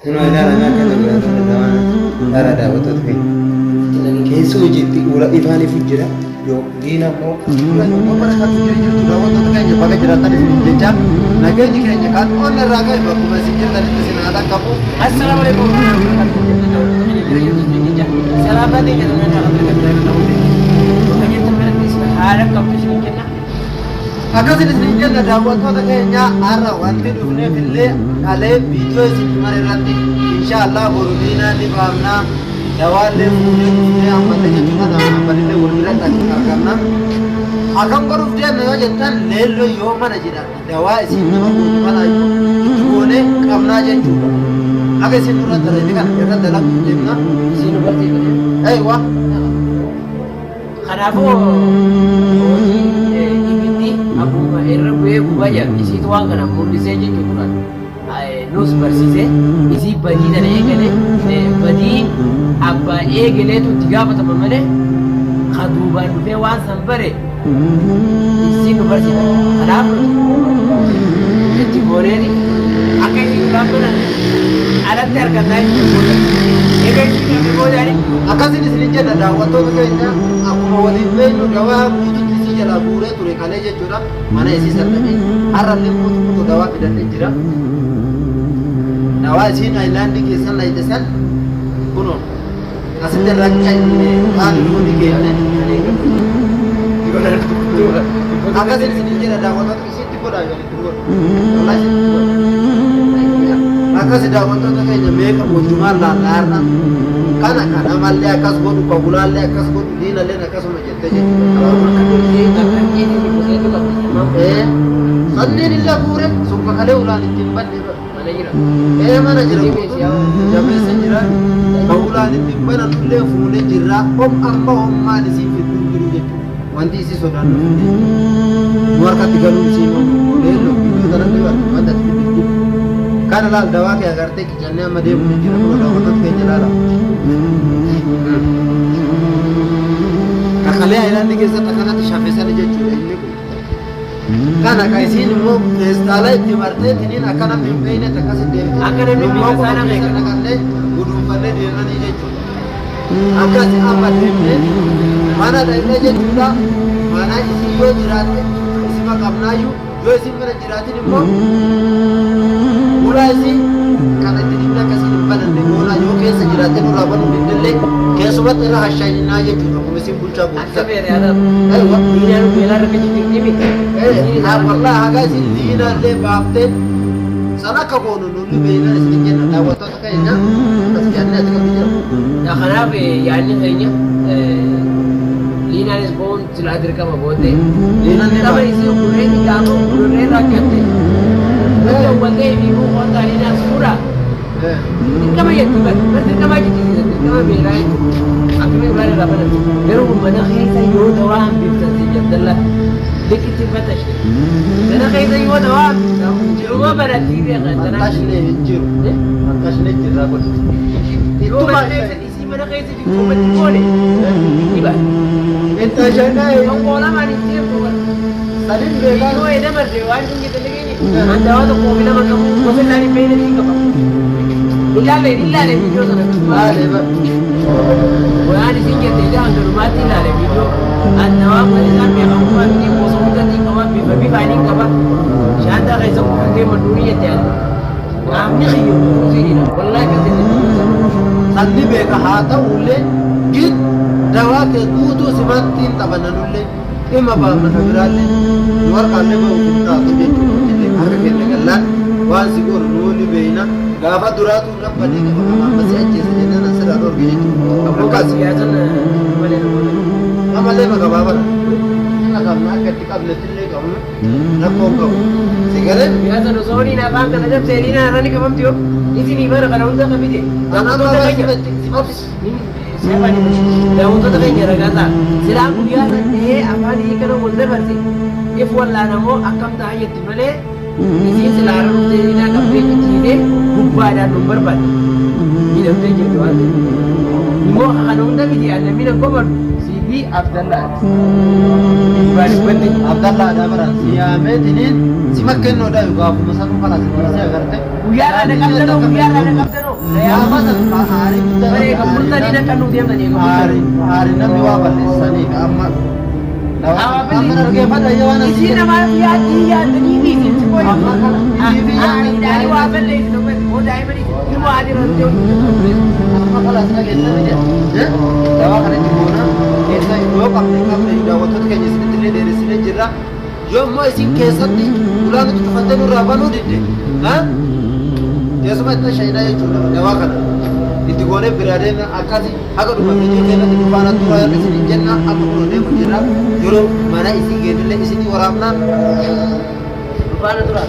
Kunoo ilaalaa akka dabalataa dawaan dara daawwattoota keenya. Keessoo hojjetti ula ifaaniif jira yoo diina immoo bara kan jirtu daawwattoota keenya bakka jiraatan jecha nageenyi keenya kan onna irraa ka'e bakkuma isin jirtan itti isin haala qabu. Assalaamu alaikum. Salaamati jedhamee haala qabdu isin kenna. Akkasiin isin jenna daawwattoota keenya har'a wanti dhufneef illee dhalee viidiyoo isin mara irratti inshaallah boru diinaa ni baafnaa dawaalee fuudhee dhufnee ammallee jechuudha ammallee wal biratti argamna. Akkam godhuuf deemna yoo jettan leelloo yoo mana jedhan dawaa isin nama gootu kana goonee qabnaa jechuudha. Akka isin dura dalagne kana irra dalaguuf deemna. Isin dubartii godhee. Eewa. Kanaafuu akkuma irra bu'ee gubaya isiitu waan kana mul'isee jechuudha. Nus barsiisee isii badii sana eegalee badii abbaa eegaleetu itti gaafatama malee kan duubaan dhufee waan san bare isii nu barsiisa. Kanaaf itti gooneeti akka isin gaafatan alatti argataa jechuudha. Egaa isin qabee boodaani akkasiin isin jedha daawwattoota keenya akkuma waliin beeknu dawaa guututti jala buuree ture kalee jechuudha. Mana isii salphate har'allee mootummaa dawaa fidannee jira. Dawaa isiin ayilaandii keessan layitesan kunoo asitti irraa kan nuti geenne akkasiin isin jedha daawwattoota isitti godhaa walitti godha. Akkasi daawwattoota keenya meeqa mootummaan laallaa kana kana mallee akkas godhu kabulaallee akkas godhu diinallee akkasuma jettee jechuudha. Sanneen illee buure sukka kalee ulaan ittiin banne mana jira. Mana jira jabeessa jira kabulaan ittiin banan illee fuulee jirra amma hommaan isii fidduu jiru jechuudha. Wanti isii sodaannu nu harkatti galuun isii leelloo iddoo kanatti wanta fidduu. Kana laal dawaa kee agartee qicannee amma deemu ni jira kuma daawwattoota keenya laala. Kakalee ayilaandii keessatti akkanatti shaffisanii jechuudha inni kun. Kana kan isiin immoo keestaala itti martee tiniin akka namni hin beekne akkasii deemtee. Akka namni biyya sana naqannee guduunfannee deemanii jechuudha. Akkasii amma deemnee mana dhaqnee jechuudha. Mana isii yoo jiraatte isima qabnaayyuu yoo isin bira jiraatin immoo mulai karena jadi mereka sini badan demola yo keessa jiraate nurraa banuu dindillee keessumatti irra hashaayinaa jechuudha kuma isin bulchaa buusa. Akka beere aadaa. Aywa diinaan beelaa rakka jirti miti. Wallaahi haga isin diinaallee baaftee sana akka goonu nulli beeynaan isin jenna daawwattoota keenya as yaadnee ati qabdi jira. Kanaaf yaadni keenya diinaanis boon silaa dirqama booddee diinaan qaba isii gurreen gaafa gurreen rakkatte. Wantee fi bu'uura ini asura. Kama yaitu kan, berarti kama jadi, kama bela itu. Akhirnya berada di mana? Baru mana kita yo doang bisa sejauh dikit cepat aja. Mana kita yo doang, cuma pada diri kan. Makasih hijau, makasih jerabut. Itu mana isi mana kita di komen boleh. Iba. Itu aja yang bola manusia bukan. Tadi bela. Itu ada berdewan kita lagi. Anda waktu kau bilang kamu kau lari main ni kau. Ilale video sana. Ada. Wah di sini kita anda rumah tidak ada video. Anda waktu ni sampai kamu ni musuh kita ni kamu bibi finding kau. Siapa yang saya kau dia manduri ya. Kami hidup sini. Wallahi kita ni. Sandi beka hata ulle git dawa ke kutu semantin tabanan ulle. Ima baamna kabiralle luar kalle ba ukunta to jechuudha harka kenne gallan waan si goru nuuni beeyna gaafa duraatu rabbani qaba amma si ajjeesa jennaan asirraa dhorge jechuudha abbukaas siyaasan amalee maka baabara ina qabna akka itti qabnetillee qabna rakkoon qabu sigalee siyaasan osoo horiin afaan kana dabsee diinaa irrani qabamti yoo isinii bara kana hunda qabite kanaan baabaa siapa ni? Dah untuk terkenya ragata. Silang dia nanti apa ni kalau boleh berarti. If wala namo akam tahayat di mana? Ini silaran untuk ini akam pergi sini. Buka dan nomor ber. Ini dah terjadi tu ada. Imo akan unda video anda mina cover. Si fi Abdallah. Baadiyyaatti Abdallah dabaran siyaamee tiniin si makkennoodha yoo gaafu masaan kana si agarte. Guyyaadhaa dhaqabdanoo guyyaadhaa dhaqabdanoo. Yaama sana aarii guddaa. Baree kan murtanii dhaqan nuti amma jeequ. Aarii namni waa balleessanii amma. Amma dhaggeeffadha yoo waan asii namaa yaadanii fi amma kana aariidhaan waa balleessu tokko daa'imanii ilmoo adiirratti amma kana asirra keessatti dawaa kana jiruuna keessa yoo qabne daawwattoota keenya isinitti illee dheeressinee jirra yommuu isin keessatti ulaan nuti tufattee nurraa banuu didde keessuma itti shayidaa jechuudha dawaa kana itti goonee biraadeen akkasi haga dhuma biyya keenyatti dhufaana turaa irra isin jenna akka kunuunee kun jirra yeroo mana isin geedillee isinii waraabnaan dhufaana turaa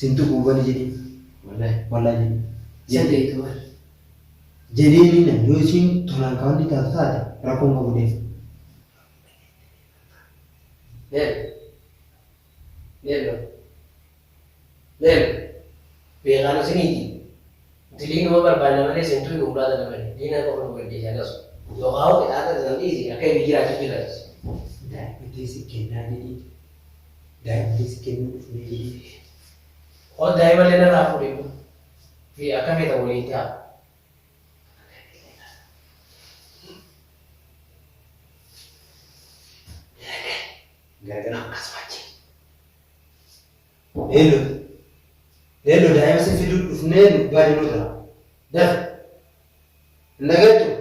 Sintu kubani jadi. Wallahi. Jadi itu kan. Jadi ini nih, dosin tulang kawan di atas ada, rakong kamu deh. Nen, biarkan sini. Jadi nomor berapa namanya sentuh itu udah ada namanya. Dia nak orang berdia jelas. Jauh kau kita ada dalam ini, akan bikin aja jelas. Dah, itu sih kena jadi. Dah, itu sih kena jadi. Oh, dah mana lena rafu itu. Dia akan kita boleh tiap. Gara-gara angkas macam. Hello, dah masih hidup, nelu baju nudra. Dah, naga tu.